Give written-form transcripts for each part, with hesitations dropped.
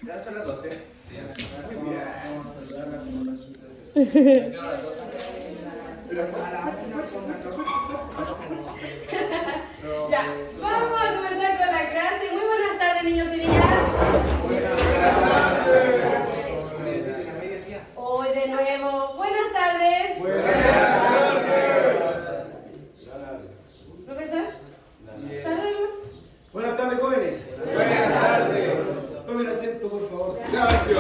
Ya son las 12. Sí, Muy bien. Vamos a saludarla como la chica. Pero a la una pongan Ya, vamos a comenzar con la clase. Muy buenas tardes, niños y niñas. Hoy de nuevo, buenas tardes. Profesor, saludemos. Buenas tardes, jóvenes. Buenas tardes. Tomen asiento, por favor. Gracias.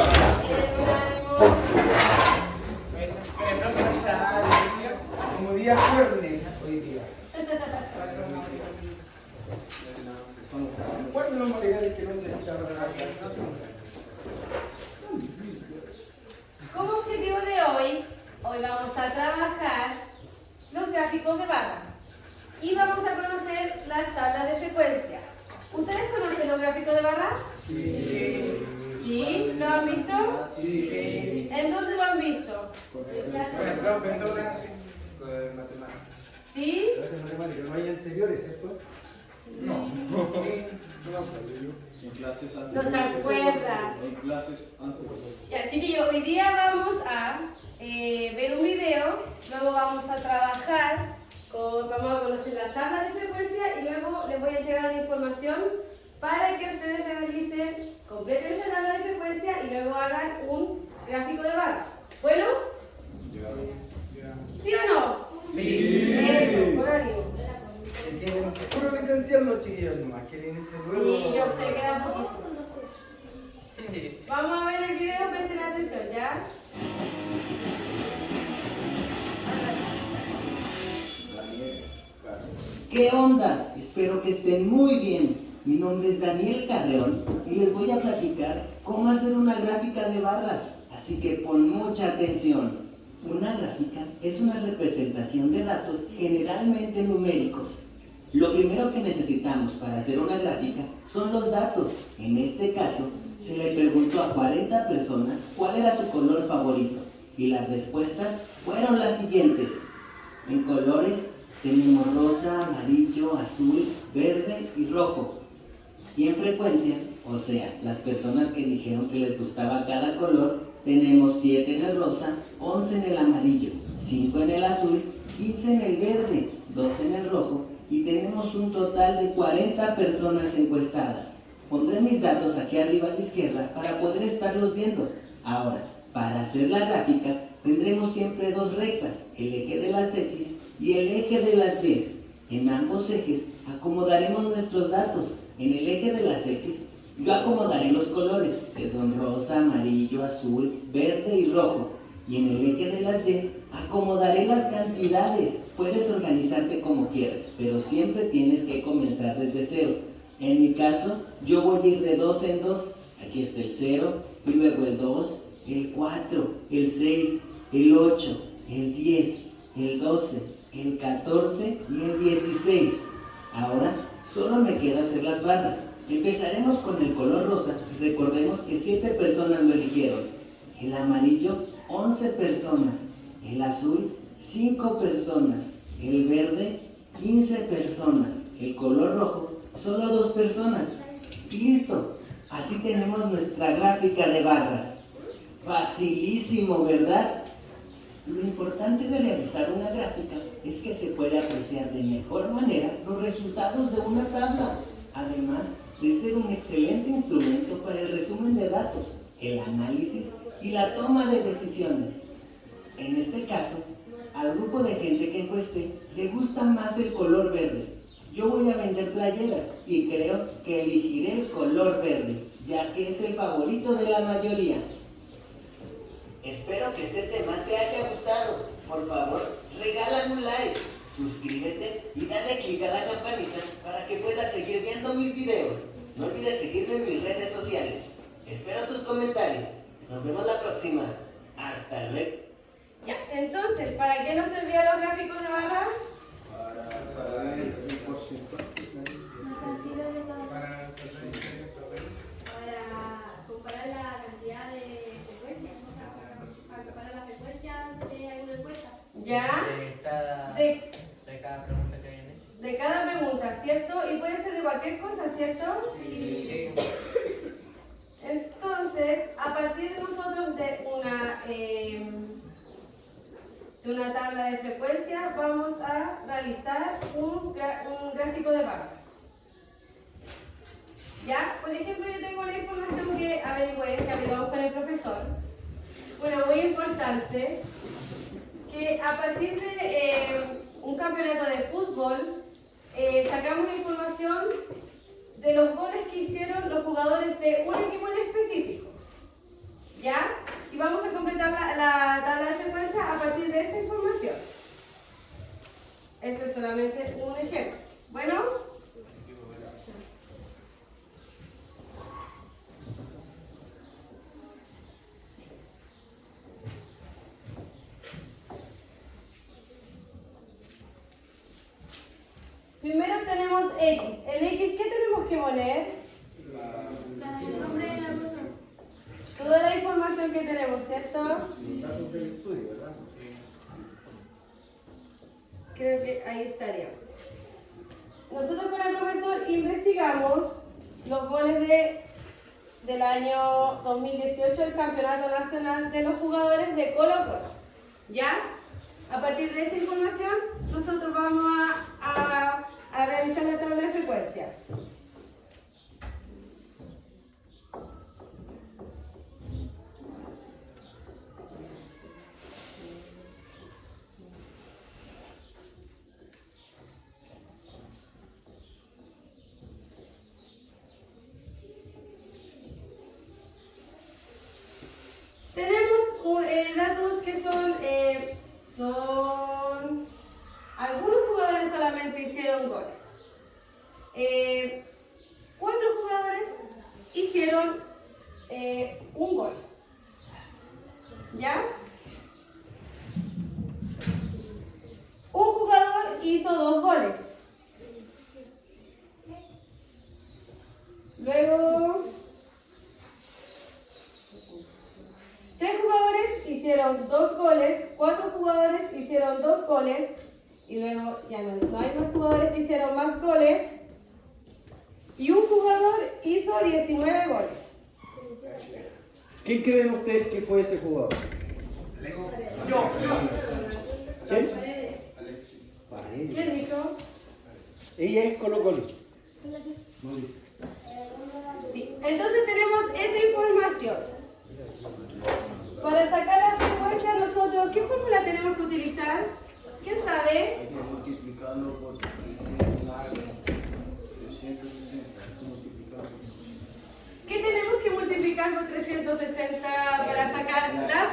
Como día viernes hoy día. ¿Cuál es la modalidad que no necesita preparar clase? Como objetivo de hoy vamos a trabajar los gráficos de barra y vamos a conocer las tablas de frecuencia. ¿Ustedes conocen los gráficos de barra? Sí. ¿Sí? ¿Lo han visto? Sí. ¿En dónde lo han visto? Con el profesor con matemáticas. ¿Sí? Clases matemáticas, no hay anteriores, ¿cierto? No. Sí. En clases ¿No anteriores. se acuerdan? En clases anteriores. Ya, chiquillos, hoy día vamos a ver un video, luego vamos a trabajar, vamos a conocer la tabla de frecuencia y luego les voy a entregar una información para que ustedes realicen, completen esa tabla de frecuencia y luego hagan un gráfico de barra. ¿Bueno? ¿Sí o no? Sí. Eso, con ánimo. Quieren puro licenciar los chiquillos nomás, quieren irse luego. Sí, yo sé que da poquito. Vamos a ver el video, presten atención, ¿ya? ¿Qué onda? Espero que estén muy bien. Mi nombre es Daniel Carreón y les voy a platicar cómo hacer una gráfica de barras, así que pon mucha atención. Una gráfica es una representación de datos generalmente numéricos. Lo primero que necesitamos para hacer una gráfica son los datos. En este caso, se le preguntó a 40 personas cuál era su color favorito y las respuestas fueron las siguientes. En colores tenemos rosa, amarillo, azul, verde y rojo. Y en frecuencia, o sea, las personas que dijeron que les gustaba cada color, tenemos 7 en el rosa, 11 en el amarillo, 5 en el azul, 15 en el verde, 2 en el rojo y tenemos un total de 40 personas encuestadas. Pondré mis datos aquí arriba a la izquierda para poder estarlos viendo. Ahora, para hacer la gráfica, tendremos siempre dos rectas, el eje de las X y el eje de las Y. En ambos ejes acomodaremos nuestros datos. En el eje de las X yo acomodaré los colores, que son rosa, amarillo, azul, verde y rojo. Y en el eje de las Y acomodaré las cantidades. Puedes organizarte como quieras, pero siempre tienes que comenzar desde cero. En mi caso, yo voy a ir de 2 en 2. Aquí está el 0, y luego el 2, el 4, el 6, el 8, el 10, el 12, el 14 y el 16. Ahora solo me queda hacer las barras. Empezaremos con el color rosa y recordemos que 7 personas lo eligieron. El amarillo, 11 personas. El azul, 5 personas. El verde, 15 personas. El color rojo, solo 2 personas. Y listo. Así tenemos nuestra gráfica de barras. Facilísimo, ¿verdad? Lo importante de realizar una gráfica es que se puede apreciar de mejor manera los resultados de una tabla, además de ser un excelente instrumento para el resumen de datos, el análisis y la toma de decisiones. En este caso, al grupo de gente que encuesté le gusta más el color verde. Yo voy a vender playeras y creo que elegiré el color verde, ya que es el favorito de la mayoría. Espero que este tema te haya gustado. Por favor, regálame un like, suscríbete y dale click a la campanita para que puedas seguir viendo mis videos. No olvides seguirme en mis redes sociales. Espero tus comentarios. Nos vemos la próxima. Hasta luego. Ya, entonces, ¿para qué nos servían los gráficos de barra? Para saber el porcentaje. Para comparar la cantidad de frecuencias, para comparar las frecuencias de alguna encuesta. ¿Ya? De cada pregunta que viene. De cada pregunta, ¿cierto? Y puede ser de cualquier cosa, ¿cierto? Sí. Entonces, tabla de frecuencia vamos a realizar un gráfico de barra. ¿Ya? Por ejemplo, yo tengo una información que averigüé, que averiguamos con el profesor. Bueno, muy importante, que a partir de un campeonato de fútbol, sacamos información de los goles que hicieron los jugadores de un equipo en específico. ¿Ya? Y vamos a completar la tabla de frecuencia a partir de esta información. Esto es solamente un ejemplo. Bueno. Primero tenemos X. En X, ¿qué tenemos que poner? El nombre de la persona. Toda la información que tenemos, ¿cierto? Datos del estudio, ¿verdad? Creo que ahí estaríamos. Nosotros con el profesor investigamos los goles del año 2018 del Campeonato Nacional de los jugadores de Colo-Colo. ¿Ya? A partir de esa información, nosotros vamos a realizar la tabla de frecuencia. Tenemos datos que son algunos jugadores solamente hicieron goles. 4 jugadores hicieron un gol. ¿Ya? Un jugador hizo 2 goles. Luego 3 jugadores hicieron 2 goles, 4 jugadores hicieron 2 goles y luego ya no hay más jugadores que hicieron más goles y un jugador hizo 19 goles. ¿Quién creen ustedes que fue ese jugador? Yo. ¿Quién? Alexis. Paredes. ¿Quién dijo? Ella es Colo-Colo. Sí. Entonces tenemos esta información. Para sacar la frecuencia nosotros, ¿qué fórmula tenemos que utilizar? ¿Quién sabe? Hay que multiplicarlo por 360. ¿Qué tenemos que multiplicar por 360 para sacar la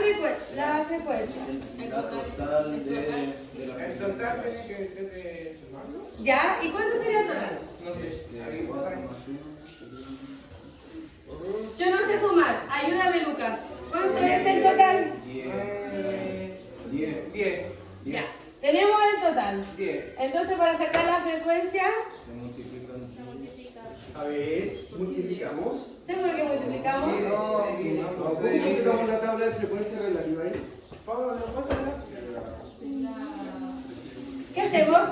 frecuencia? El total de la El total tiene que sumarlo. ¿Ya? ¿Y cuánto sería el total? No sé. Ahí vos sabés. Yo no sé sumar. Ayúdame, Lucas. ¿Cuánto es el total? 10. Ya. Tenemos el total. 10. Entonces, para sacar la frecuencia, Se multiplican. A ver, multiplicamos. seguro que multiplicamos. ¿Cómo multiplicamos la tabla de frecuencia relativa ahí? ¿Qué hacemos?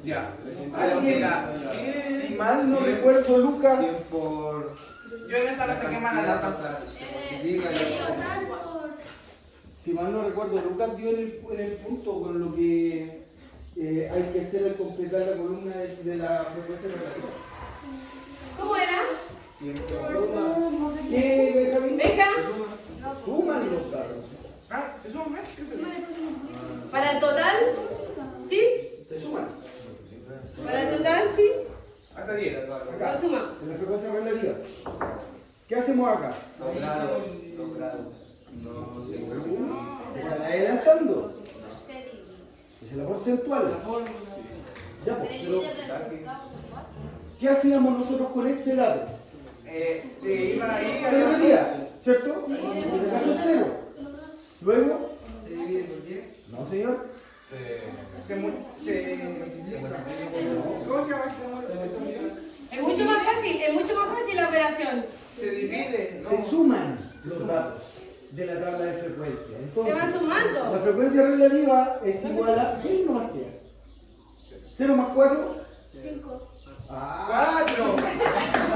Ya. Alguien, si mal no recuerdo, Lucas. Yo en esta vez saqué mala data. Si mal no recuerdo, Lucas dio en el punto con lo que hay que hacer al completar la columna de la frecuencia relativa. ¿Cómo era? ¿Qué, Benjamín? Venga. Suman los datos. Ah, ¿se suma? ¿Qué se suma? ¿Para el total? ¿Sí? Se suman. ¿Para el total? ¿Sí? Hasta 10. Acá, Lo sumamos. en la frecuencia relativa. ¿Qué hacemos acá? Los grados. No se Se están adelantando. Esa es la porcentual. Ya, pues, pero ¿qué hacíamos nosotros con este dato? Se iba ahí. Se repetía, ¿cierto? En este caso es 0. Luego, ¿Se divide por 10? no señor. ¿Cómo se llama? Es mucho más fácil la operación. Se divide. Se suman los datos de la tabla de frecuencia. Entonces, Se va sumando. la frecuencia relativa es igual a 1 más qué. 0 más 4. 5. Ah, 4.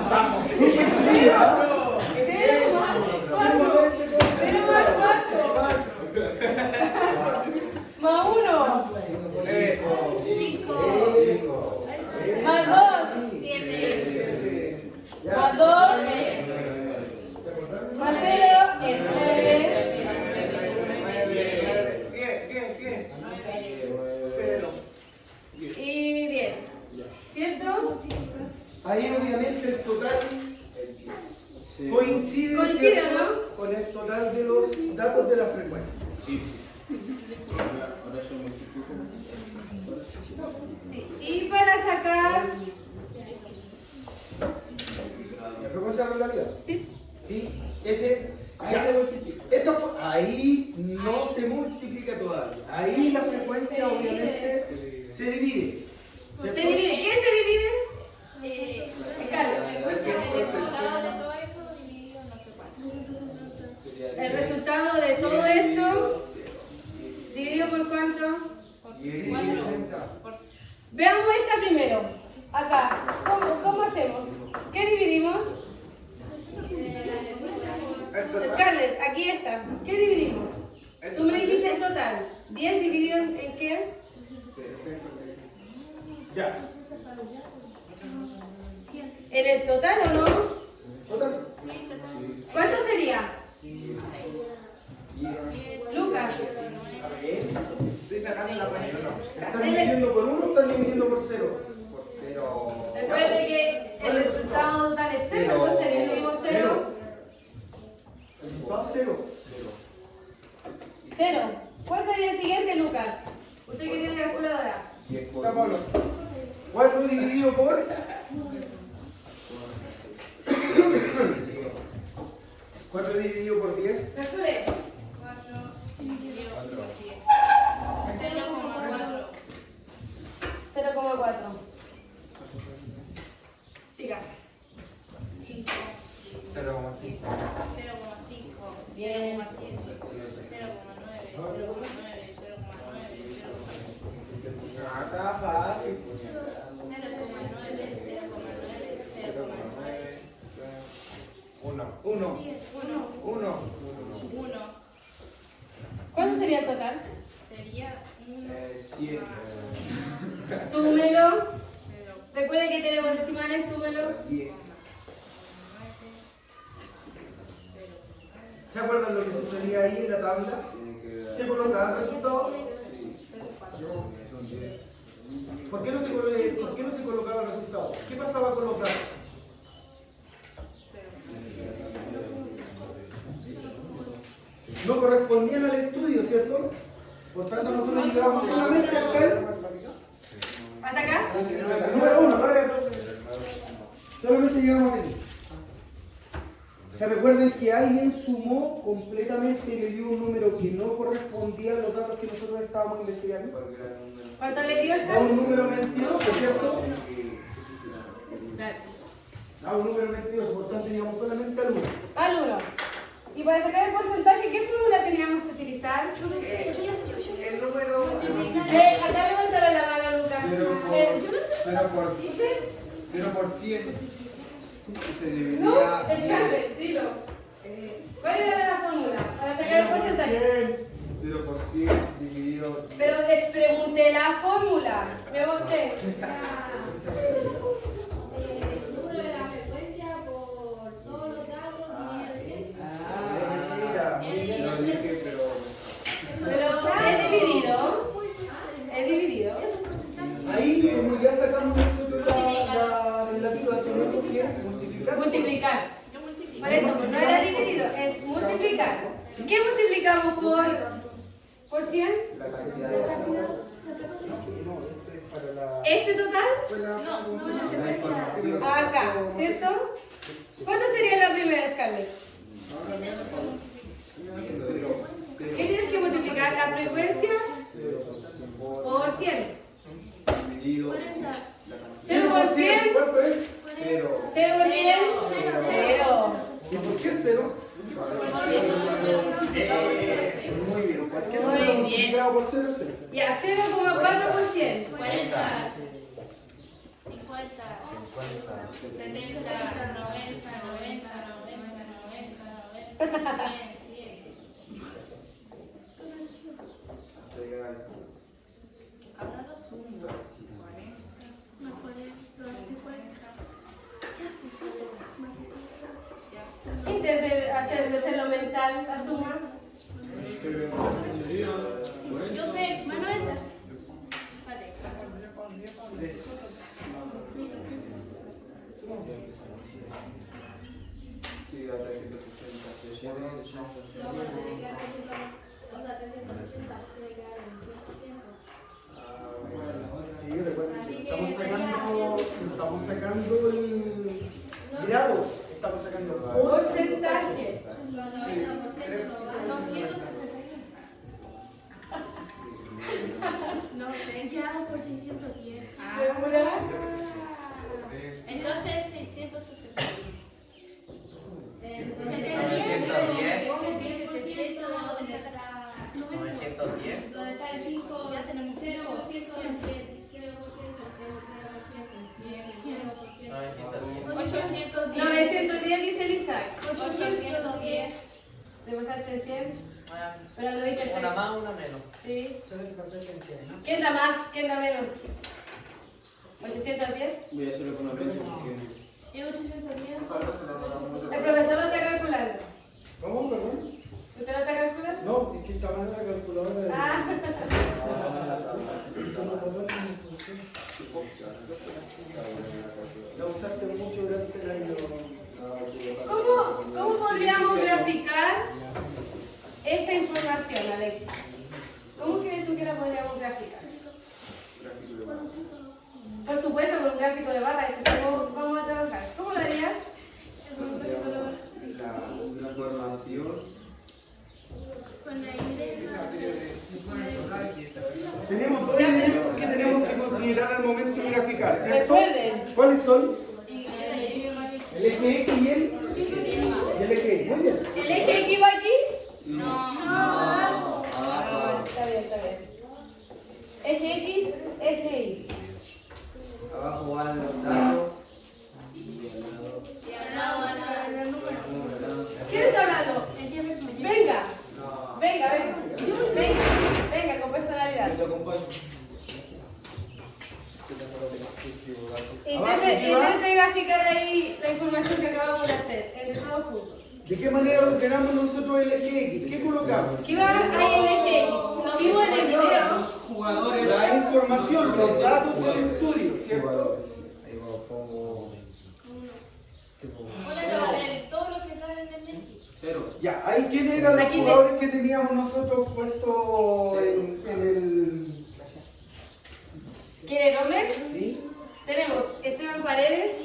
estamos súper chidos. 0 más 4. 0 más 4. coincide, Coincide, ¿cierto? ¿no? Con el total de los datos de la frecuencia. Sí. Ahora yo multiplico. Sí. Y para sacar... La frecuencia relativa. Sí. ¿Sí? Eso fue, ahí no se multiplica todavía. Ahí la frecuencia obviamente se divide. Se ¿cierto? divide. ¿Qué se divide? Escala. El resultado de todo eso dividido no sé cuánto. El resultado de todo esto dividido por cuánto. Veamos esta primero. Acá. ¿Cómo hacemos? ¿Qué dividimos? Scarlett, aquí está. ¿Qué dividimos? Tú me dijiste el total. 10 dividido en qué? Ya. ¿En el total o no? Total. ¿Cuánto sería? Lucas. A ver. Estoy sacando la cuenta. ¿Están dividiendo por 1 o están dividiendo por 0? Por 0. Recuerde que el resultado total es 0, entonces dividimos 0. El resultado es 0. 0. ¿Cuál sería el siguiente, Lucas? Usted que tiene calculadora. 10 por Ya, Pablo. 4 dividido por 4 dividido por 10. Calcule. 4 dividido por 10. 0,4. 0,4. Siga. 0,5. 0,5. Bien. 0,7. 0,9. 0,9. Acá fácil. 1. 1. 1. 1 ¿Cuánto sería el total? sería 1. 7. Súmelo. Recuerde que tenemos decimales, súmelo. 10. ¿Se acuerdan lo que sucedía ahí en la tabla? Se colocaba el resultado. ¿Por qué no se colocaba el resultado? ¿Qué pasaba con los datos? No correspondían al estudio, ¿cierto? Por tanto, nosotros llegábamos solamente hasta el ¿Hasta acá? número 1. Solamente llegamos aquí. Se recuerden que alguien sumó completamente y le dio un número que no correspondía a los datos que nosotros estábamos investigando. ¿Cuánto le dio A esta? un número mentiroso, ¿cierto? Dale. A un número mentiroso, por tanto teníamos solamente al 1. Al 1. Y para sacar el porcentaje, ¿qué fórmula teníamos que utilizar? El número. Acá levantaron la mano, Lucas. 0 por 100. Se No, dividía. Scarlett, dilo. ¿Cuál era la fórmula para sacar el porcentaje? 0 por 100 dividido. Pero les pregunté la fórmula. Me voté. El número de la frecuencia por todos los datos dividido en 100. Lo dije, pero. Pero es dividido. Es dividido. Ahí, como ya sacamos nosotros la relativa, tenemos que multiplicar. Multiplicar. Yo multiplico. Por eso, no era dividido, es multiplicar. ¿Qué multiplicamos por 100? La cantidad de. ¿Este total? La información. Acá, ¿cierto? ¿Cuánto sería la primera, Scarlett? ¿Qué tienes que multiplicar? La frecuencia por 100. Dividido. 0 por 100. ¿Cuánto es? 0. 0 por 100. 0. ¿Y por qué 0? Muy bien. Cualquier Muy número bien. multiplicado por 0 es 0. Ya, 0,4 por 100. 40, 50, 70, 90, 90, 90, 90, 90, 100, 100. Hasta llegar al 100. Ahora los sumo. 40. No puede probar 50. Intente hacerlo mental, la suma. Yo sé, más 90. Vale. velocidad 360, 360. No, pues tiene que dar 300, o sea, 380, tiene que dar el 100%. Sí, recuerden que estamos sacando el grados, estamos sacando Porcentajes. Los 90% no van. 261. No, tenés que dar por 610. ¿Segura? Entonces 660. 910. Donde está el 5, ya tenemos 0%, 810. 910 dice Elisa. 810. ¿Te pasaste 100? Bueno, Pero lo diste una más, una menos. Sí. ¿Quién da más? ¿Quién da menos? ¿810? Voy a hacerlo con la mente porque. Es 810. El profesor lo está calculando. ¿Cómo, perdón? ¿Usted lo está calculando? No, es que estaba en la calculadora de... Ah. La usaste mucho durante el año. ¿Cómo podríamos graficar esta información, Alexis? ¿Cómo crees tú que la podríamos graficar? Por supuesto, con un gráfico de barra. ¿Cómo va a trabajar? ¿Cómo lo harías? La información. Tenemos dos elementos que tenemos que considerar al momento de graficar, ¿cierto? Recuerden. ¿Cuáles son? El eje X y el eje Y. Muy bien. ¿El eje X va aquí? Abajo. Está bien, está bien. Eje X, eje Y. Abajo van los datos. ¿Quién está hablando? Venga, No. venga, con personalidad. Te acompaño. Intente graficar ahí la información que acabamos de hacer, entre todos juntos. ¿De qué manera ordenamos nosotros el eje X? ¿Qué colocamos? ¿Qué va ahí en el eje X? Lo mismo en el video. Los jugadores. La información, los datos del estudio, ¿cierto? Ahí pongo. Todo lo que sale en el México. Cero. Ya, ahí quién eran los Aquí jugadores que teníamos nosotros puestos en el... ¿Quieren nombres? ¿Sí? Tenemos Esteban Paredes.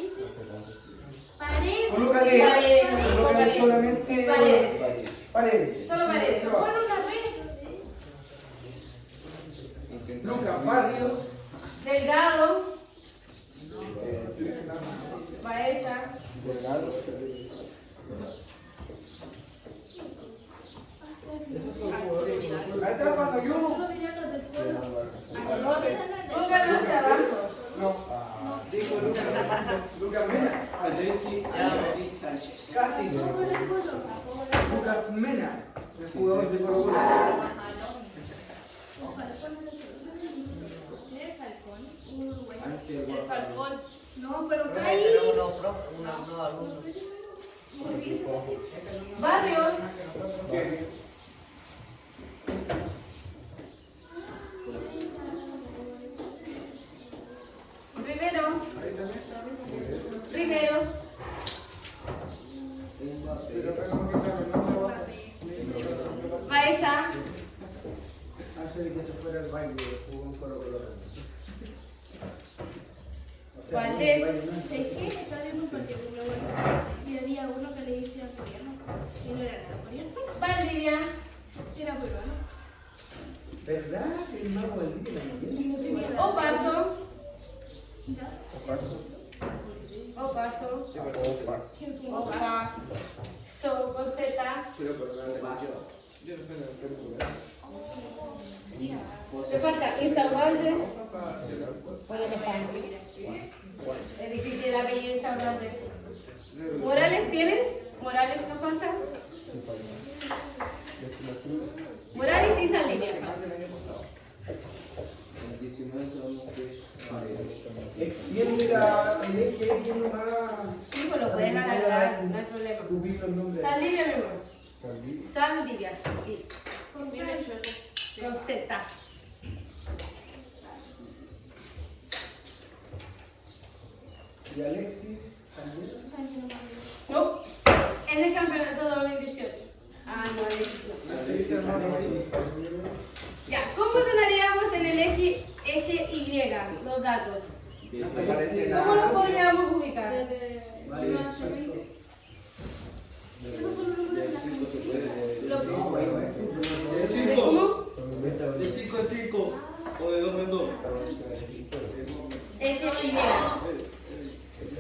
Colócale solamente Paredes. Paredes. Solo Paredes. Lucas Barrios. Delgado. Baeza. Esos son jugadores. Ahí está cuando yo... Póngalo hacia abajo. No, dijo Lucas Mena. Alexis Sánchez. Casi. Lucas Mena, el jugador de Colo Colo. El Falcón. No, pero Pero está ahí. uno pro, uno alumno. Barrios. Riveros. Baeza. Antes de que se fuera al baile, jugó un Colo Colo. Valdés. Es que estaba viendo un partido y había uno que le decía coreano y no era nada coreano, Valdivia. era peruano. ¿Verdad? El mago del día. Y no tenía nada. Opaso. Ya. Opaso. ¿Quién son? Opa. So con Z. Le falta Insaurralde. Bueno, le falta. Es difícil el apellido Insaurralde. ¿Morales tienes? ¿Morales no falta? Morales y Saldivia falta. El 19 sabemos que es Extiende el eje X nomás. Sí, pues lo puedes alargar, no hay problema. Ubicas los nombres. Saldivia, mi amor. Saldivia, sí. Con Con Z. Y Alexis también. No. En del campeonato 2018. Ah, no, el 19. Ya, ¿cómo ordenaríamos en el eje Y los datos? ¿Cómo los podríamos ubicar? Desde 1 hasta 20. Esos son los números de la Del 5. ¿Cómo? Del 5 al 5. O de 2 en 2. Eje Y.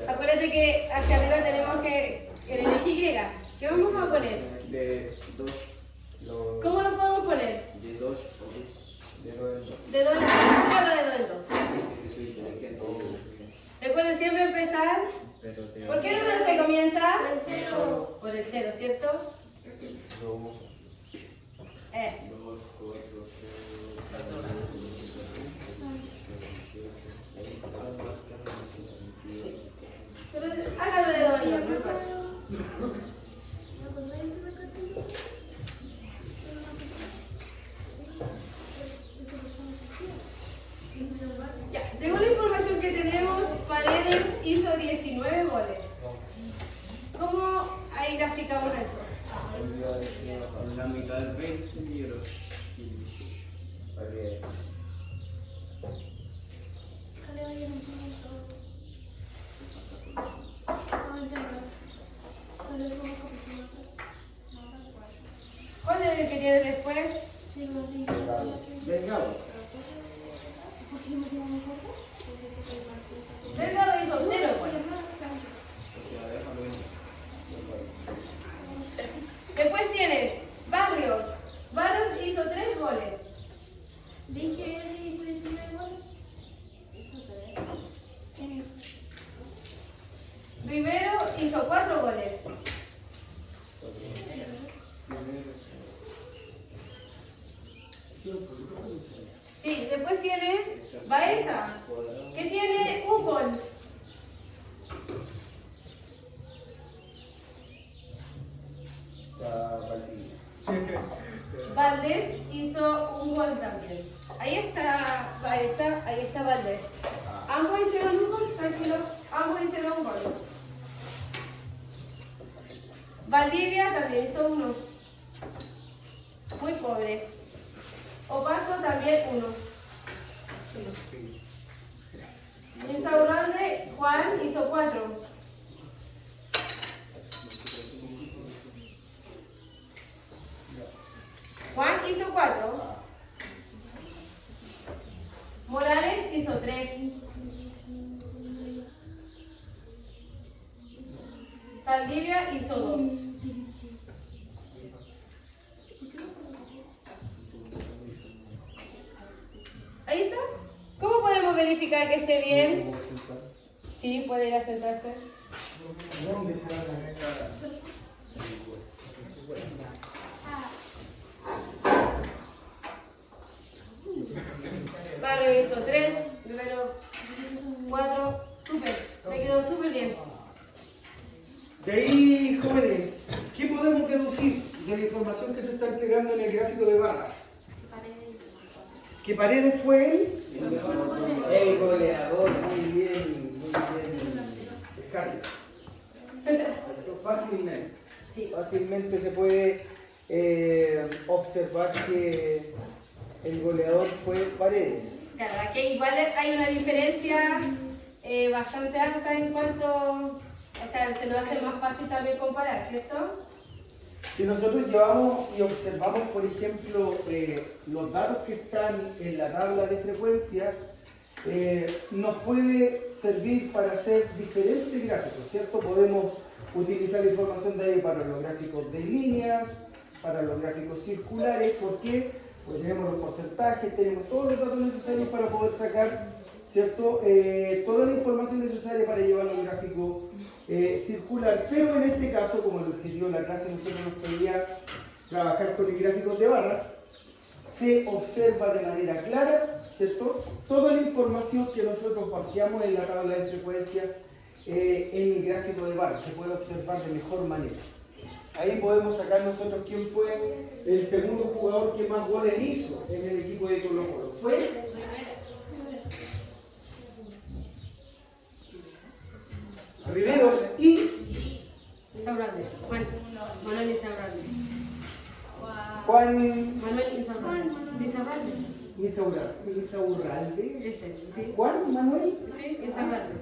Acuérdate que hacia arriba tenemos que en el eje Y. ¿Qué vamos a poner? De 2. ¿Cómo lo podemos poner? De 2. De 2 en 2. Búscalo de 2 en 2. Soy inteligente. Recuerden siempre empezar. ¿Por qué número se comienza? Por el cero. Por el 0, ¿cierto? Eso. 2, 4, 6. Pero hágalo de 2 en 2. ¿Me acordé del primer cartel? Ya, según la información que tenemos, Paredes hizo 19 goles. ¿Cómo ahí graficamos eso? La mitad del 20 y los 18. Ojalá vayan un poquito. No, entiendo. Solo somos capítulo 3. ¿Cuál es el que tienes después? Sí, lo dije. Delgado. ¿Por qué me quedan corto? Delgado hizo 0 goles. O sea, déjalo bien. Después tienes Barrios. Barrios hizo 3 goles. Dije ese hizo 19 goles. Hizo 3. ¿Quién hizo? Rivero hizo 4 goles. Sí, después tiene Baeza, que tiene un gol. Valdés hizo un gol también. Ahí está Baeza, ahí está Valdés. Ambos hicieron un gol, tranquilo. Ambos hicieron un gol. Valdivia también hizo uno. Muy pobre. Opaso también uno. Insaurralde, Juan hizo 4. Juan hizo 4. Morales hizo 3. Saldivia hizo 2. Ahí está. ¿Cómo podemos verificar que esté bien? Sí, puede ir a sentarse. ¿Dónde se va a sacar? Barrio hizo 3, Rivero 4, súper, me quedó súper bien. De ahí, jóvenes, ¿qué podemos deducir de la información que se está entregando en el gráfico de barras? Que Paredes fue el goleador, muy bien, Scarlett. Fácilmente, Sí. fácilmente se puede observar que el goleador fue Paredes. Claro, aquí igual hay una diferencia bastante alta en cuanto, o sea, se nos hace más fácil también comparar, ¿cierto? Si nosotros llevamos y observamos, por ejemplo, los datos que están en la tabla de frecuencia, nos puede servir para hacer diferentes gráficos, ¿cierto? Podemos utilizar la información de ahí para los gráficos de líneas, para los gráficos circulares, ¿por qué? Pues tenemos los porcentajes, tenemos todos los datos necesarios para poder sacar, ¿cierto? Toda la información necesaria para llevarlo al gráfico circular, pero en este caso, como el objetivo de la clase nosotros nos pedía trabajar con el gráfico de barras, se observa de manera clara, ¿cierto? Toda la información que nosotros vaciamos en la tabla de frecuencias en el gráfico de barras, se puede observar de mejor manera. Ahí podemos sacar nosotros quién fue el segundo jugador que más goles hizo en el equipo de Colo Colo. Fue Riveros y Insaurralde. Juan. Manuel Insaurralde. Juan Manuel Insaurralde. Insaurralde. Insaurralde. Ese, sí. Juan Manuel. Sí, Insaurralde.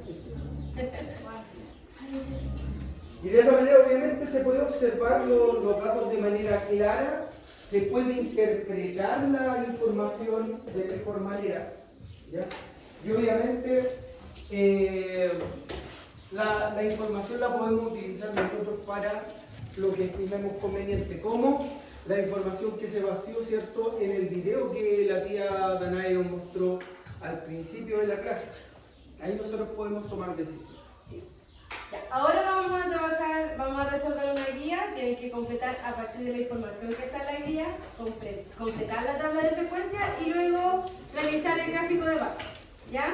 Y de esa manera obviamente se puede observar los datos de manera clara, se puede interpretar la información de mejor manera, ¿ya? Y obviamente la información la podemos utilizar nosotros para lo que estimemos conveniente, como la información que se vació, ¿cierto?, en el video que la tía Danae nos mostró al principio de la clase. Ahí nosotros podemos tomar decisiones. Ya, ahora vamos a trabajar, vamos a resolver una guía, tienen que completar a partir de la información que está en la guía, completar la tabla de frecuencia y luego realizar el gráfico de barra, ¿ya?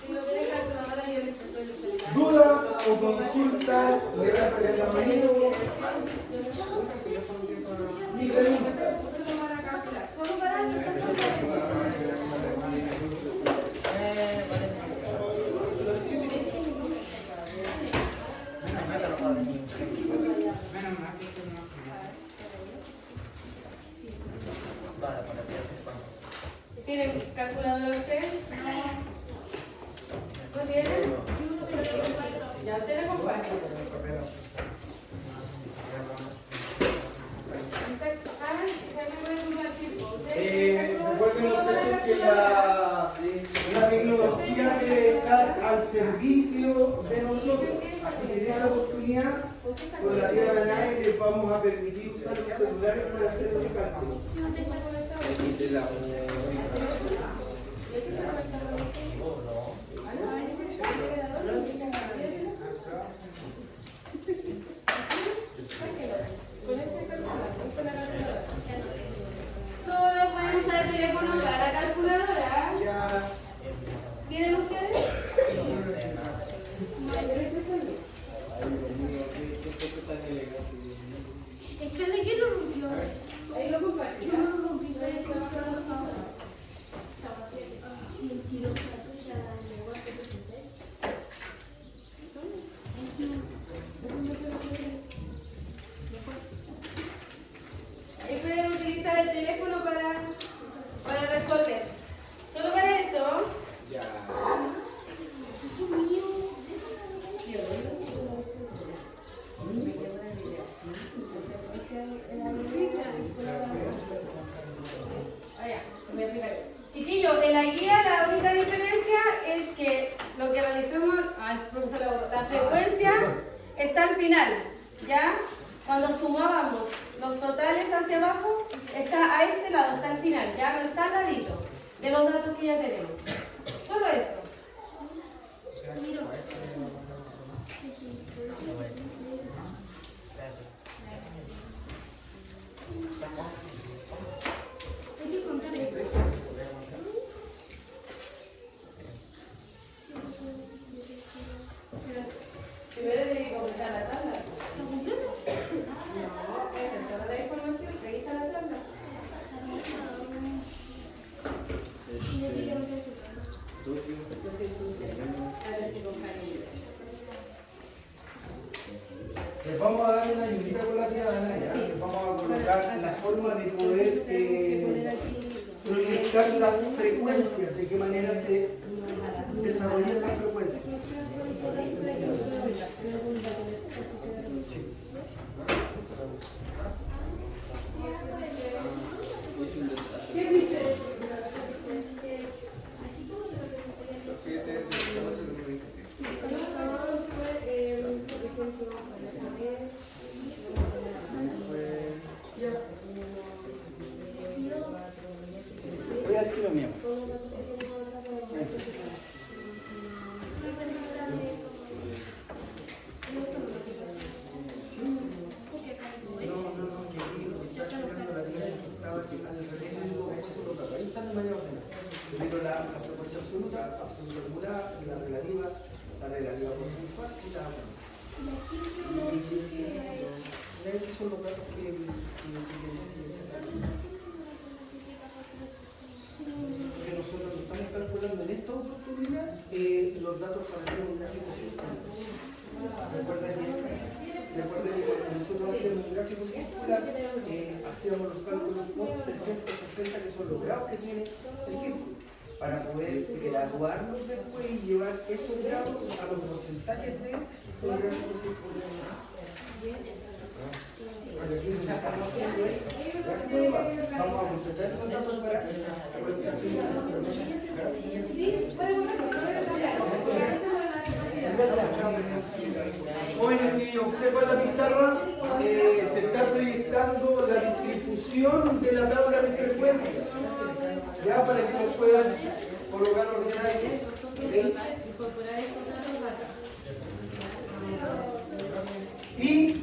Si no tienen calculadora, yo les estoy enseñando. ¿Dudas o consultas? Levanten la mano. Mi pregunta. Solo para ¿Tienen calculadora ustedes? ¿No tienen? Ya ustedes comparten. Recuerden muchachos que la tecnología debe estar al servicio de nosotros, así que den la oportunidad, con la tía Danae les vamos a permitir usar los celulares para hacer los cálculos. Solo pueden usar el teléfono para la calculadora. Ya. ¿Tienen ustedes? Es que le quiero rompió. Ahí lo comparten. Yo no lo rompí, pero es que y el tiro Ahí pueden utilizar el teléfono para resolver. Solo para eso. Ya. es mío. Voy a explicar. Chiquillos, en la guía la única diferencia es que lo que realizamos, la frecuencia está al final, ¿ya? Cuando sumábamos los totales hacia abajo, está a este lado, está al final, ya no está al ladito de los datos que ya tenemos. Solo eso. Hay que contar esto. Primero tiene que completar la tabla. No, esta es solo la información, ahí está la tabla. Les vamos a dar una ayudita con la tía Danae, ¿ya? Les vamos a colocar la forma de poder proyectar las frecuencias, de qué manera se desarrollan las frecuencias. ¿Qué dice? Voy al tiro mío. Primero la frecuencia absoluta, absoluta acumulada, y la relativa porcentual y la estos son los datos que nosotros no estamos calculando. los datos para hacer un gráfico circular. Recuerda que cuando nosotros hacemos un gráfico circular, hacíamos los cálculos por 360, que son los grados que tiene el círculo, para poder graduarlos después y llevar esos grados a los porcentajes de un gráfico circular. Aquí lo que estamos haciendo es gráfico de barra. Vamos a completar los datos para poder hacer Jóvenes, si observan la pizarra, se está proyectando la distribución de la tabla de frecuencias, ya para que lo puedan colocar ordenadamente. Y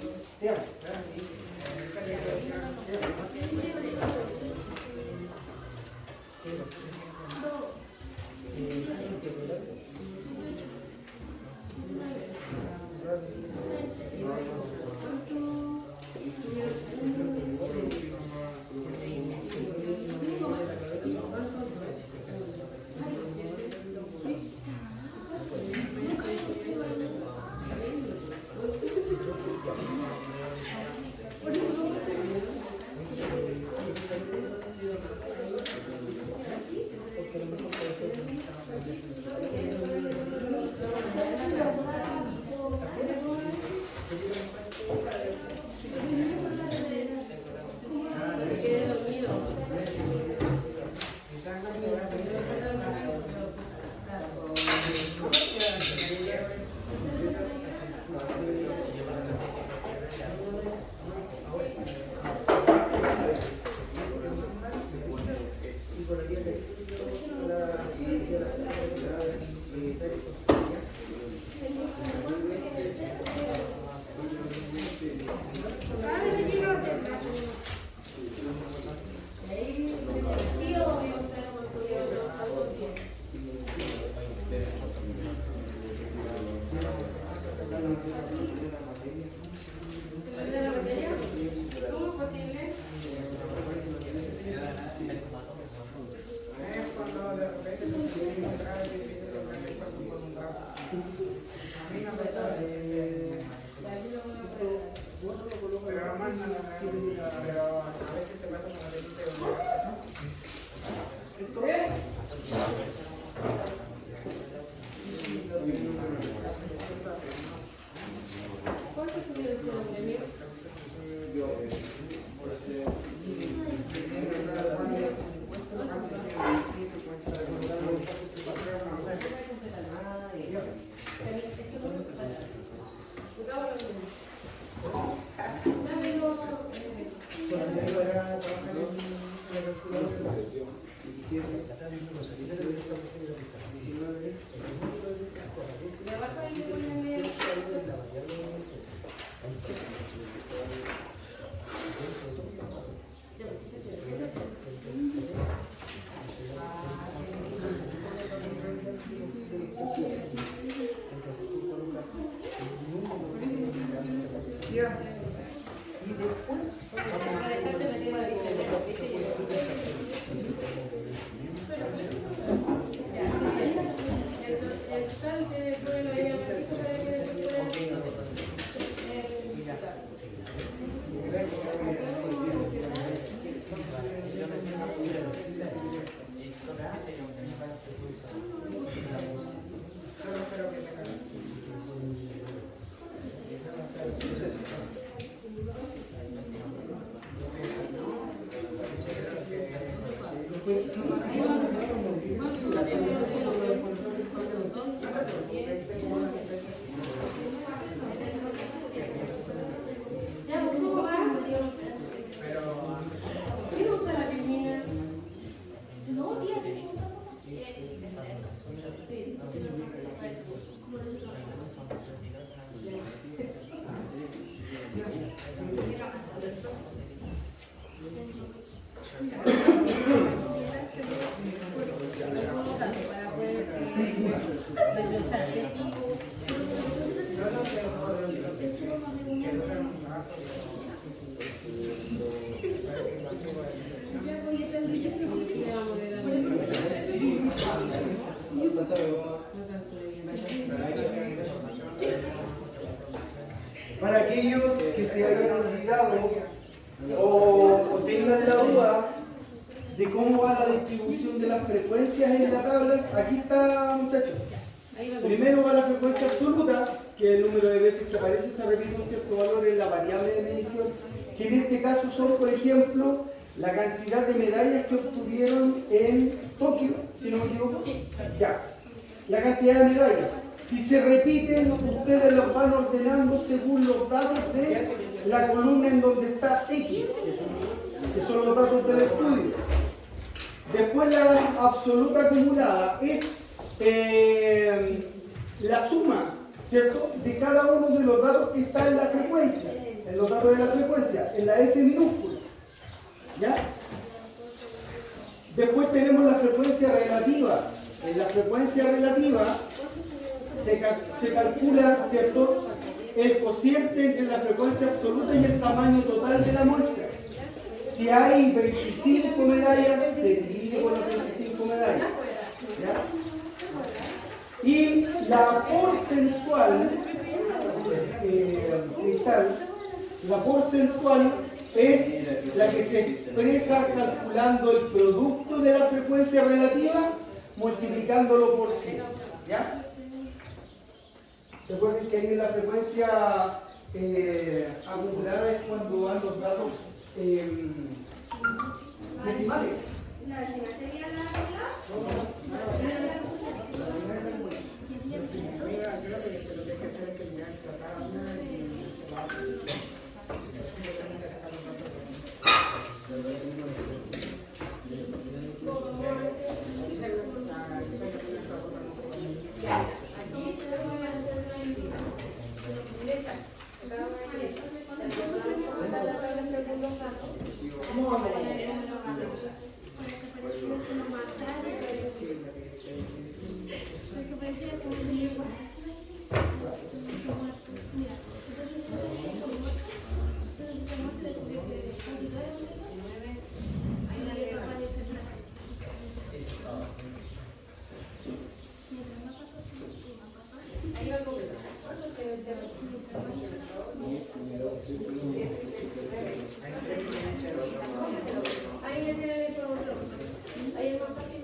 ¿cómo es posible? y después El total que pone la idea para pasado aquellos que se hayan olvidado o tengan la duda de cómo va la distribución de las frecuencias en la tabla, aquí está, muchachos. Primero va la frecuencia absoluta, que es el número de veces que aparece, se repite un cierto valor en la variable de medición, que en este caso son, por ejemplo, la cantidad de medallas que obtuvieron en Tokio, si no me equivoco. Ya, la cantidad de medallas. Si se repiten, ustedes los van ordenando según los datos de la columna en donde está X, que son los datos del estudio. Después la absoluta acumulada es la suma, ¿cierto?, de cada uno de los datos que está en la frecuencia, en los datos de la frecuencia, en la F minúscula. ¿Ya? Después tenemos la frecuencia relativa. En la frecuencia relativa se calcula, ¿cierto?, el cociente entre la frecuencia absoluta y el tamaño total de la muestra. Si hay 25 medallas, se divide por las 25 medallas. ¿Ya? Y la porcentual, la porcentual es la que se expresa calculando el producto de la frecuencia relativa multiplicándolo por 100. ¿Ya? Recuerden que ahí en la frecuencia acumulada es cuando van los datos decimales. La decimal sería la ahí ya tiene la información. Ahí es más fácil.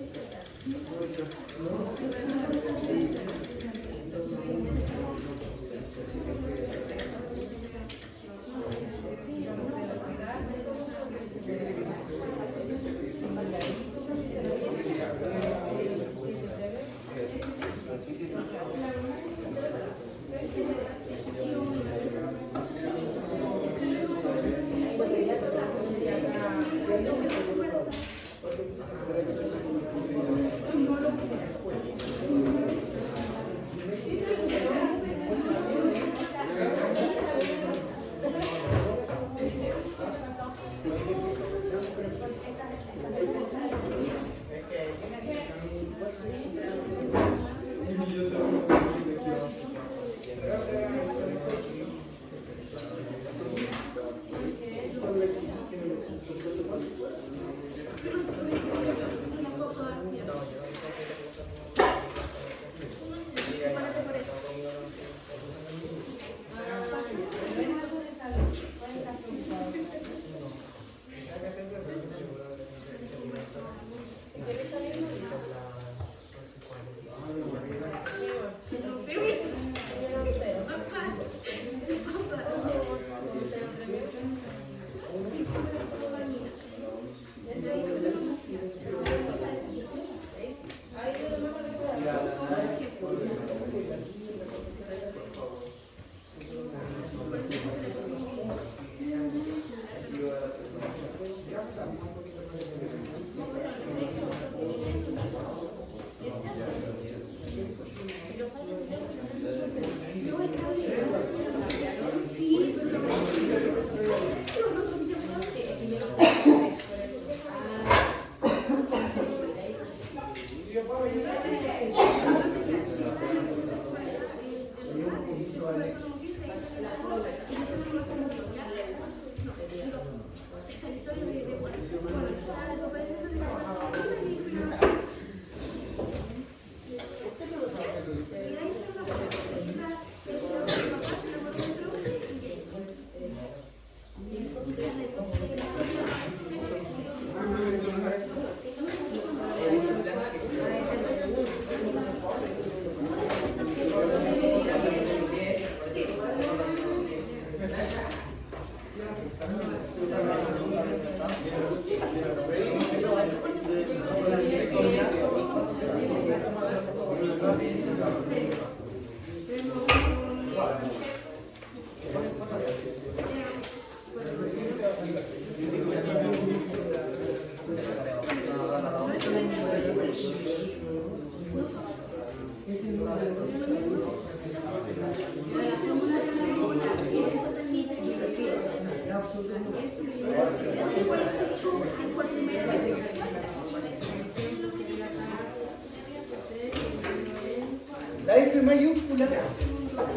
La F mayúscula,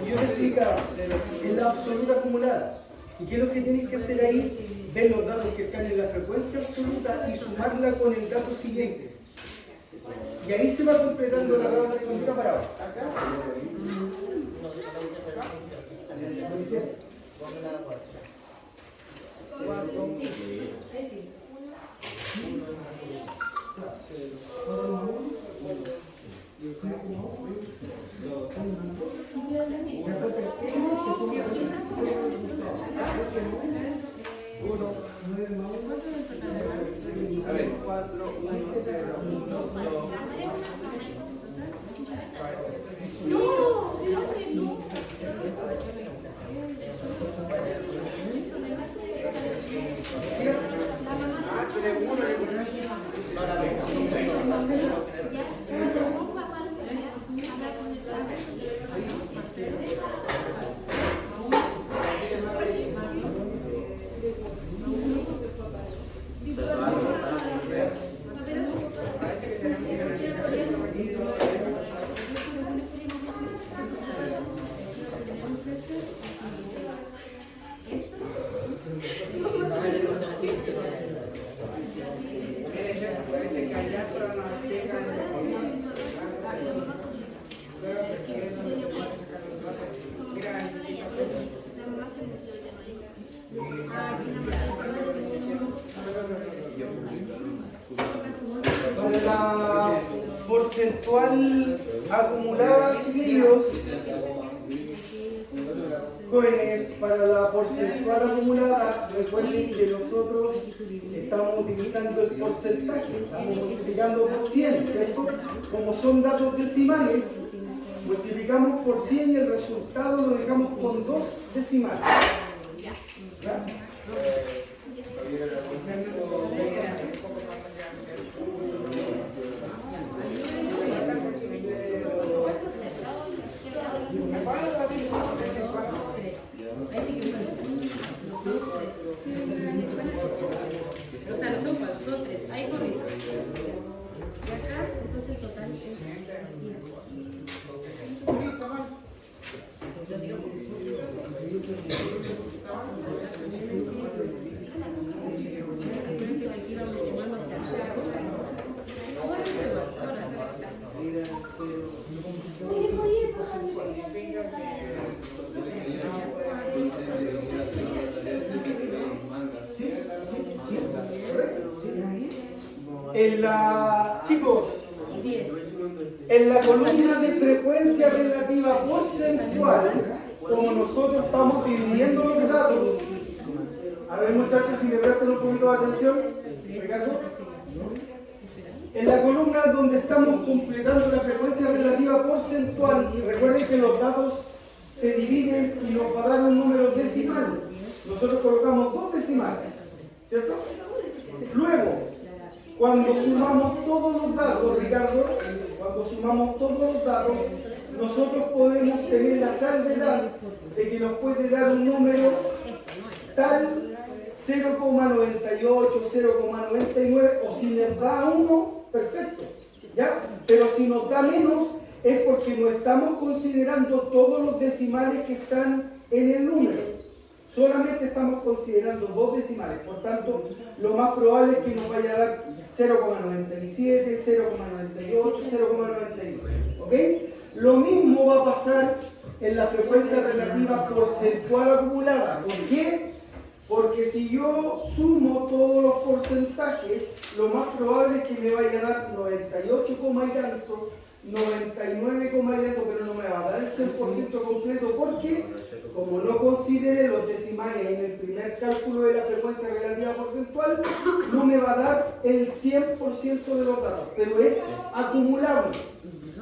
yo te explicaba, es la absoluta acumulada. ¿Y qué es lo que tienes que hacer ahí? Ver los datos que están en la frecuencia absoluta y sumarla con el dato siguiente. Y ahí se va completando la tabla absoluta para abajo. A ver, 4, 1, 0, 1, 2. Para la porcentual acumulada, chiquillos, jóvenes, para la porcentual acumulada, recuerden que nosotros estamos utilizando el porcentaje, estamos multiplicando por 100, ¿cierto? Como son datos decimales, multiplicamos por 100 y el resultado lo dejamos con 2 decimales. ¿Ya? O sea, no son 4, son 3. Ahí corrijo. Y acá, entonces el total es 10. Chicos, en la columna de frecuencia relativa porcentual, como nosotros estamos dividiendo los datos, a ver muchachos, si me prestan un poquito de atención, Ricardo. En la columna donde estamos completando la frecuencia relativa porcentual, recuerden que los datos se dividen y nos va a dar un número decimal. Nosotros colocamos 2 decimales, ¿cierto? Luego, cuando sumamos todos los datos, Ricardo, cuando sumamos todos los datos, nosotros podemos tener la salvedad de que nos puede dar un número tal 0,98, 0,99, o si nos da 1, perfecto, ¿ya? Pero si nos da menos, es porque no estamos considerando todos los decimales que están en el número. Solamente estamos considerando 2 decimales, por tanto, lo más probable es que nos vaya a dar 0,97, 0,98, 0,99, ¿ok? Lo mismo va a pasar en la frecuencia relativa porcentual acumulada. ¿Por qué? Porque si yo sumo todos los porcentajes, lo más probable es que me vaya a dar 98, y tanto, 99, y tanto, pero no me va a dar el 100% completo, porque como no consideré los decimales en el primer cálculo de la frecuencia relativa porcentual, no me va a dar el 100% de los datos, pero es acumulable,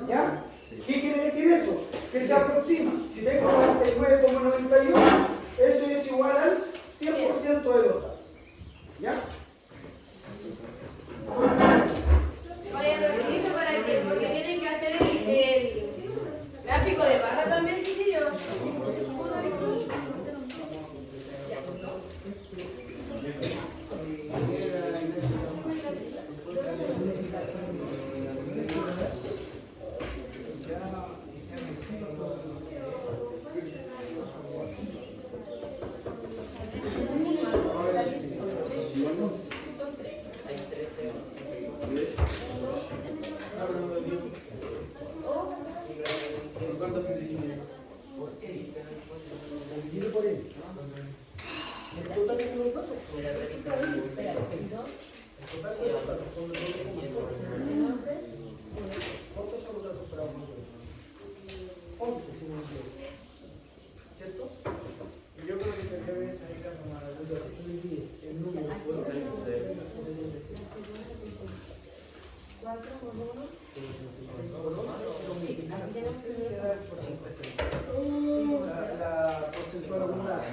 ¿ya? ¿Qué quiere decir eso? Que se aproxima. Si tengo 99,91, eso es igual al 100% de los datos. ¿Ya? Vayan rapidito para que, porque tienen que hacer el gráfico de barra también, chiquillos. La porcentual acumulada.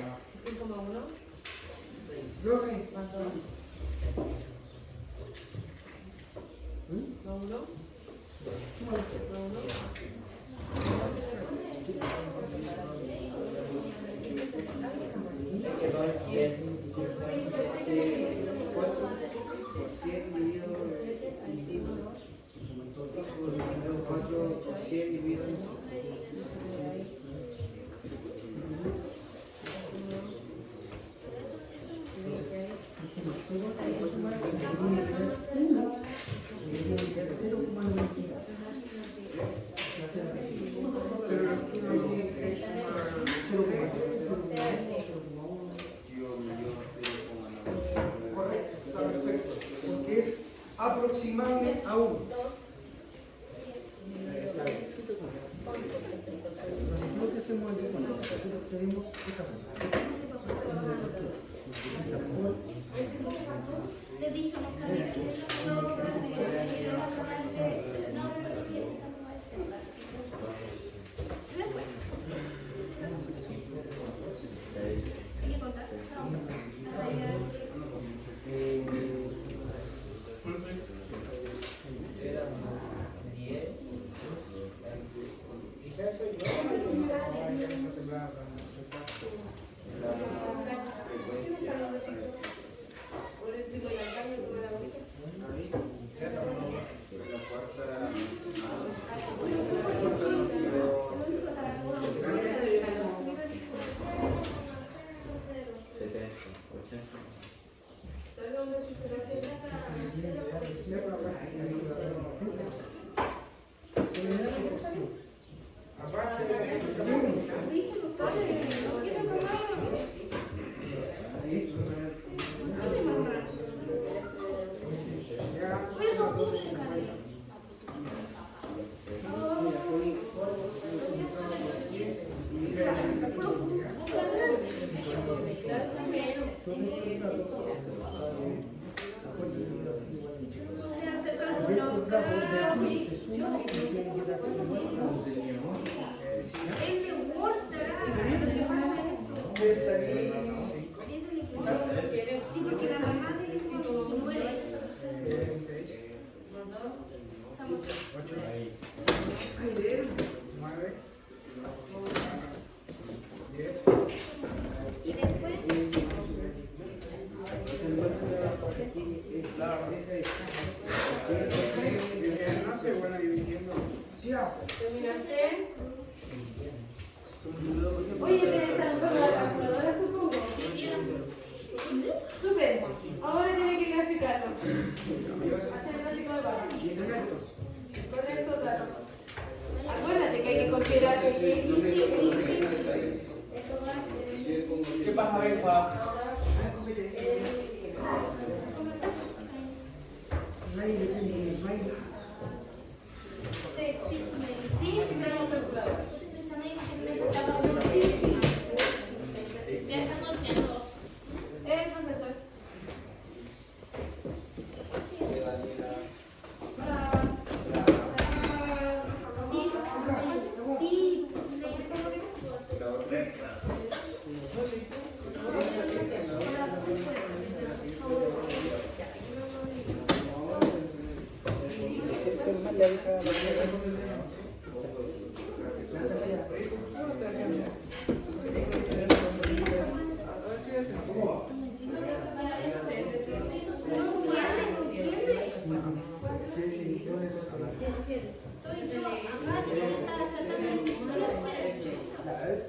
5,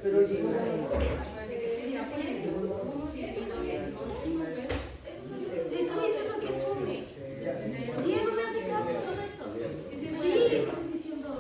Pero Estoy diciendo que sume. ¿Quién no me hace caso de todo esto? Sí, estoy diciendo.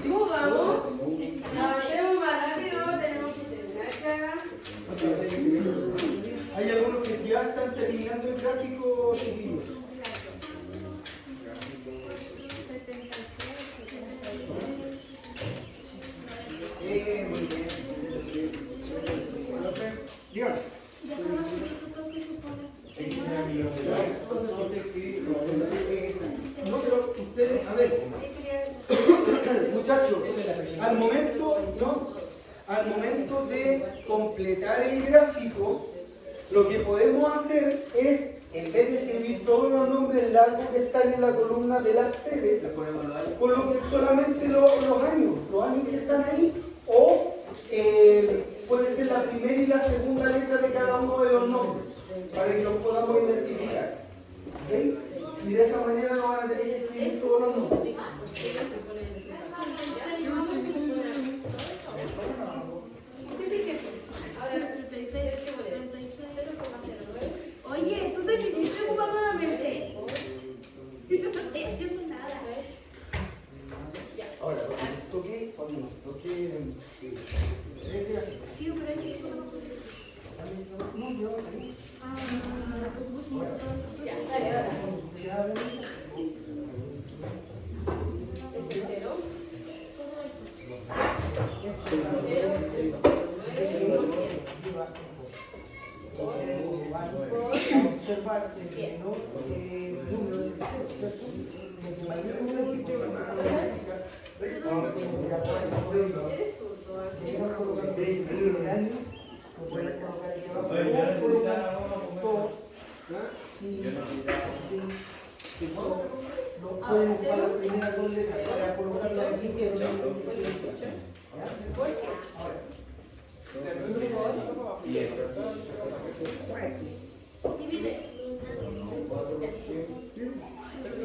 ¿Cómo vamos? Avancemos más rápido, tenemos que terminar ya. hay algunos que ya están terminando el gráfico. Muy bien. Dígame. No, pero ustedes, a ver, muchachos, al momento de completar el gráfico, lo que podemos hacer es, en vez de escribir todos los nombres largos que están en la columna de las sedes, coloquen solamente los años que están ahí, o puede ser la primera y la segunda letra de cada uno de los nombres, para que los podamos identificar. ¿Okay? Y de esa manera no van a tener que escribir todos los nombres. Oye, tú te viniste ocupando la mente. Yo no estoy haciendo nada. Ahora, cuando toque el gráfico. Tío, pero hay que No, yo ahí. Ya, dale, ahora. Ese cero. Observar que no número es el cero, ¿cierto? Desde mayor número que Eres zurdo, podemos colocar el año, lo pueden colocar aquí abajo, o colocar todo, lo pueden ocupar las primeras dos letras para colocarlo aquí, por si.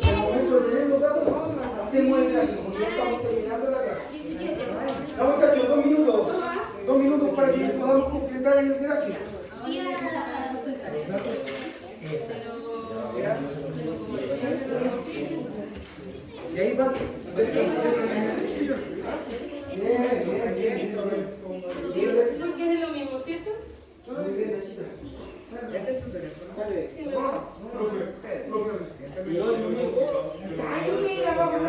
Al momento de tener los datos, hacemos el gráfico, ya estamos terminando la clase. No, muchachos, 2 minutos. 2 minutos para que podamos completar el gráfico. Y ahí va. Bien. Sí, porque es lo mismo, ¿cierto? Muy bien, Nachita. Sí, me va. Ay, mira, vamos a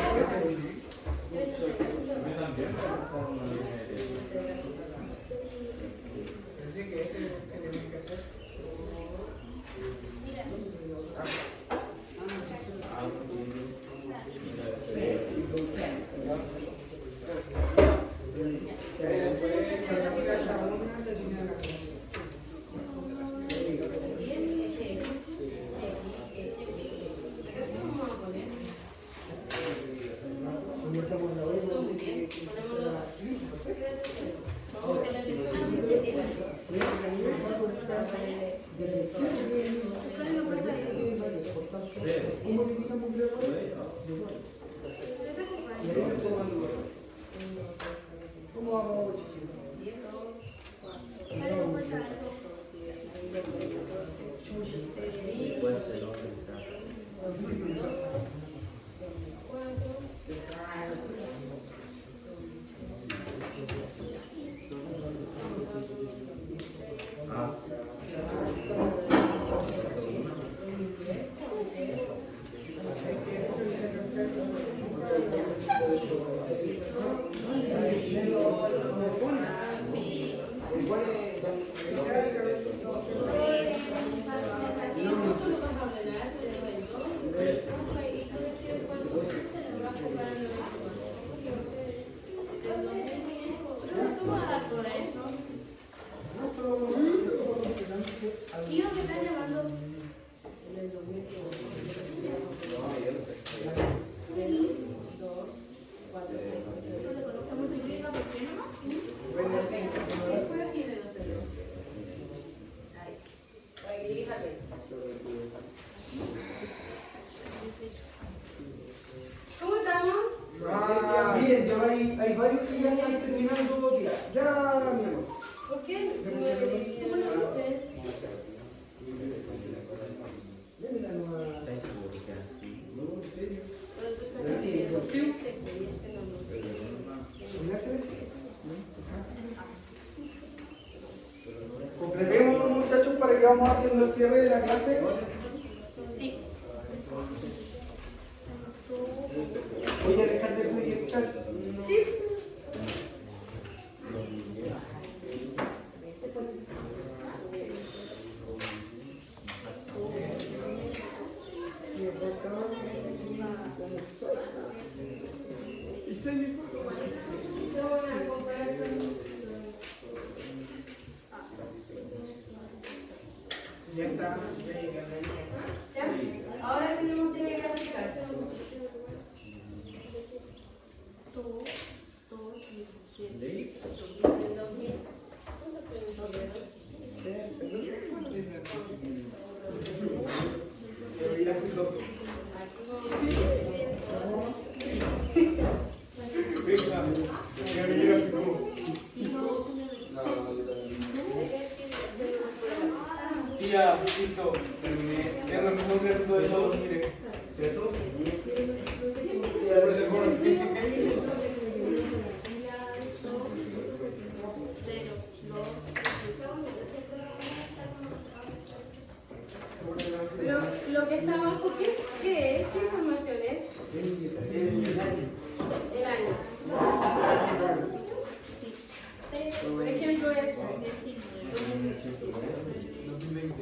ver. solamente ya están terminando ya, mi amor. ¿Por qué? Ven la nueva. No, en serio. Completemos, muchachos, para que vamos haciendo el cierre de la clase. Sí. Voy a dejar de proyectar. Sí. Ya está. ¿Ya? Ahora tenemos que graficar. Tía, listo, terminé. Es lo mejor gráfico de todos, mire. ¿Eso? Pero lo que está abajo, ¿qué es? ¿Qué información es? El año. Por ejemplo, es 2020.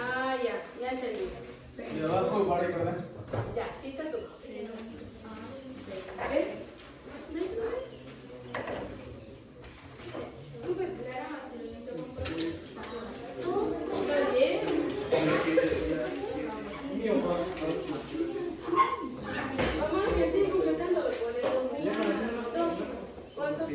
Ah, ya entendí. Y abajo para recordar. Ya, sí está sumado. ¿Ves? Súper. Está bien. Vamos a seguir completando por el 2002. ¿Cuánto? ¿Sí?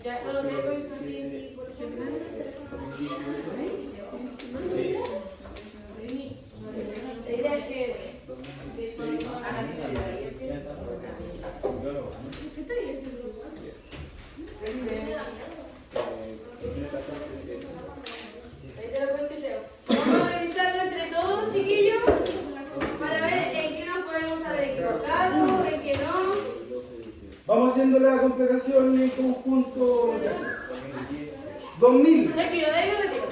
Ya no lo tengo infantil, por ejemplo. La idea es que ahí te lo conchileo. Vamos a revisarlo entre todos, chiquillos, para ver en qué nos podemos haber equivocado, en qué no. Vamos haciendo la completación en conjunto. Ya. 2000. Tranquilo, de ahí lo retiro.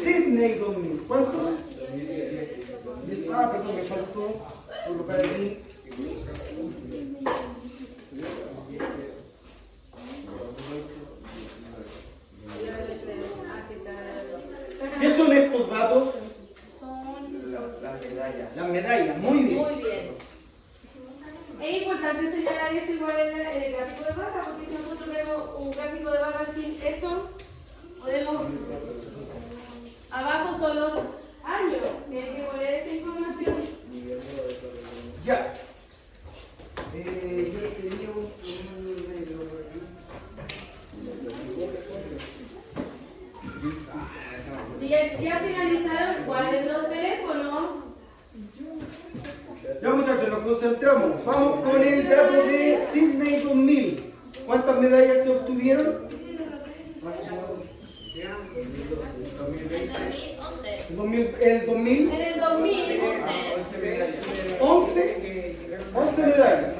Sydney 2000. ¿Cuántos? Ah, perdón, me faltó colocar aquí. ¿Qué son estos datos? Las medallas, muy bien. Muy bien. Es importante señalar eso igual en el gráfico de barra, porque si nosotros vemos un gráfico de barra sin eso, podemos... Abajo son los años, que hay que poner esa información. Ya. Yo tenía un negro por aquí. Si ya finalizaron, guarden los teléfonos. Ya, muchachos, nos concentramos. Vamos con el dato de Sydney 2000. ¿Cuántas medallas se obtuvieron? El 2000. En el 2000, 11 medallas.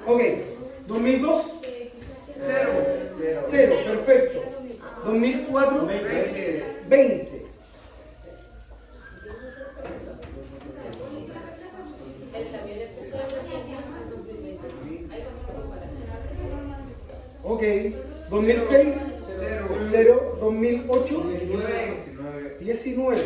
Ok, 2002. 0, perfecto. 2004. 20. Ok, 2006. 0, 2008. 19.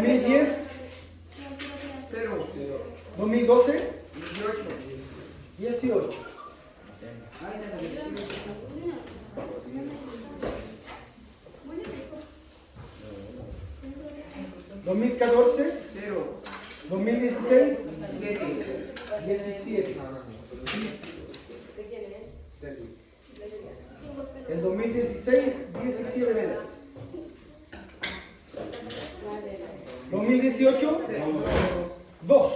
2010, 0. 2012, 18. 18. 2014, 0. 2016, 7. 17. El 2016, 17 de enero. 2018, 2.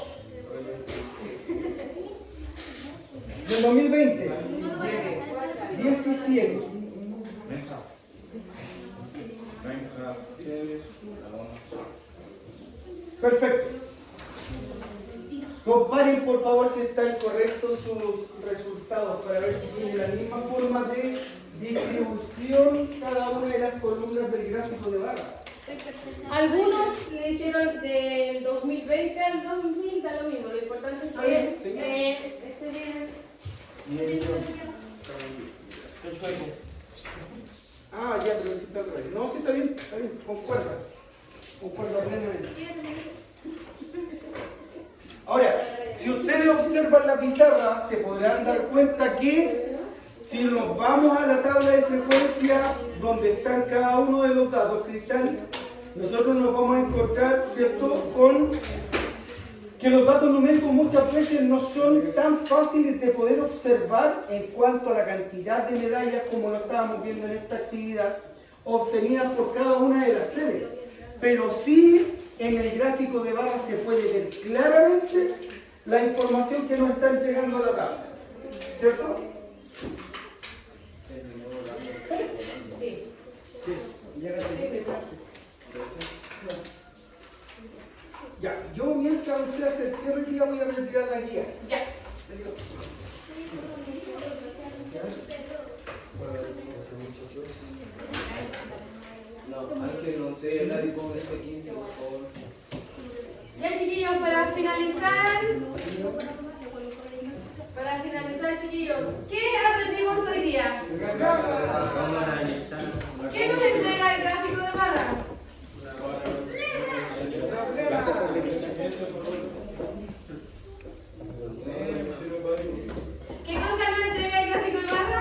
Del 2020, 17. Perfecto. Comparen por favor si están correctos sus resultados para ver si tienen la misma forma de distribución cada una de las columnas del gráfico de barras. Algunos le hicieron del 2020 al 2000, da lo mismo. Lo importante es que esté bien. Ah, ya, pero sí está al revés. No, sí está bien, concuerda. Concuerda plenamente. Ahora, si ustedes observan la pizarra, se podrán dar cuenta que si nos vamos a la tabla de frecuencia donde están cada uno de los datos, Cristal, nosotros nos vamos a encontrar, ¿cierto?, con que los datos numéricos muchas veces no son tan fáciles de poder observar en cuanto a la cantidad de medallas, como lo estábamos viendo en esta actividad, obtenidas por cada una de las sedes. Pero sí, en el gráfico de barras se puede ver claramente la información que nos está entregando la tabla. ¿Cierto? Sí. Ya, yo mientras usted hace el cierre del día voy a retirar las guías. Ya. No, Ángel, no sé, hablar y pongo este 15, por favor. Ya, chiquillos, para finalizar, chiquillos, ¿qué aprendimos hoy día? ¿Qué nos entrega el gráfico de barra? ¿Qué cosa nos entrega el gráfico de barra?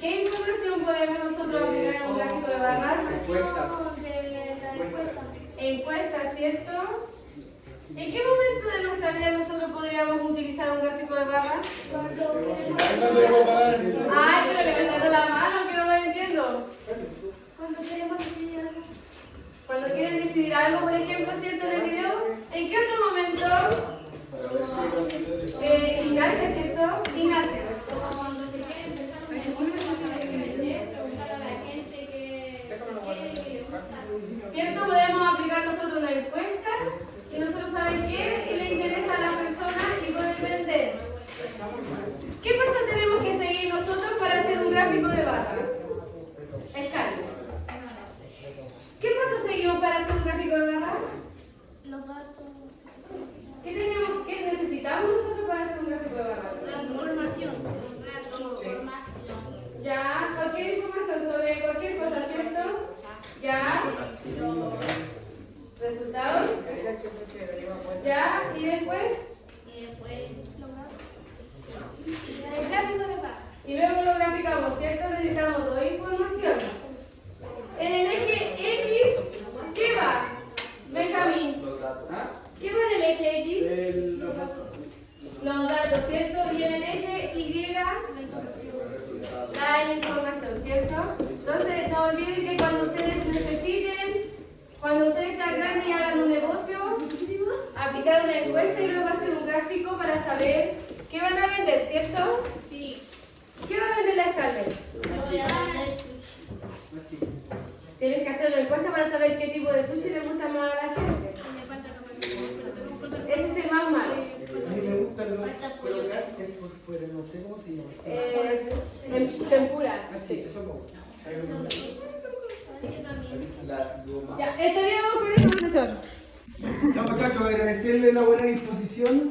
¿Qué información podemos nosotros aplicar en un gráfico de barra? Encuestas, ¿cierto? ¿En qué momento de nuestra vida nosotros podríamos utilizar un gráfico de barra? Ay, pero levantando la mano, que no lo entiendo. Cuando queremos decidir algo. Cuando quieren decidir algo, por ejemplo, ¿cierto? En el video, ¿en qué otro momento? Ignacia, ¿cierto? Ignacia. Cuando se quiere empezar una encuesta para preguntar a la gente que quiere que le gusta. ¿Cierto? Podemos aplicar nosotros una encuesta y nosotros saber qué le interesa a la persona y poder vender. ¿Qué paso tenemos que seguir nosotros para hacer un gráfico de barra? Escala. ¿Qué paso seguimos para hacer un gráfico de barra? Los datos. ¿Qué necesitamos nosotros para hacer un gráfico de barra? La información. Ya, cualquier información sobre cualquier cosa, ¿cierto? Ya. Resultados. Ya, y después. Y después los datos. El gráfico de barra. Y luego lo graficamos, ¿cierto? Necesitamos toda información. En el eje X, ¿qué va? Benjamín. ¿Qué va en el eje X? Los datos, ¿cierto? Y en el eje Y, la información, ¿cierto? Entonces, no olviden que cuando ustedes necesiten, cuando ustedes sean grandes y hagan un negocio, aplicar una encuesta y luego hacer un gráfico para saber qué van a vender, ¿cierto? Sí. ¿Qué va a vender la Scarlett? Voy a dar Tienes que hacer una encuesta para saber qué tipo de sushi le gusta más a la gente. Ese es el más malo. A mí me gusta el colocar por fuera, no sé cómo se llama. Tempura. Sí, eso me gusta. Las gomas. Ya, estudiamos con eso, profesor. Ya, muchachos, agradecerle la buena disposición.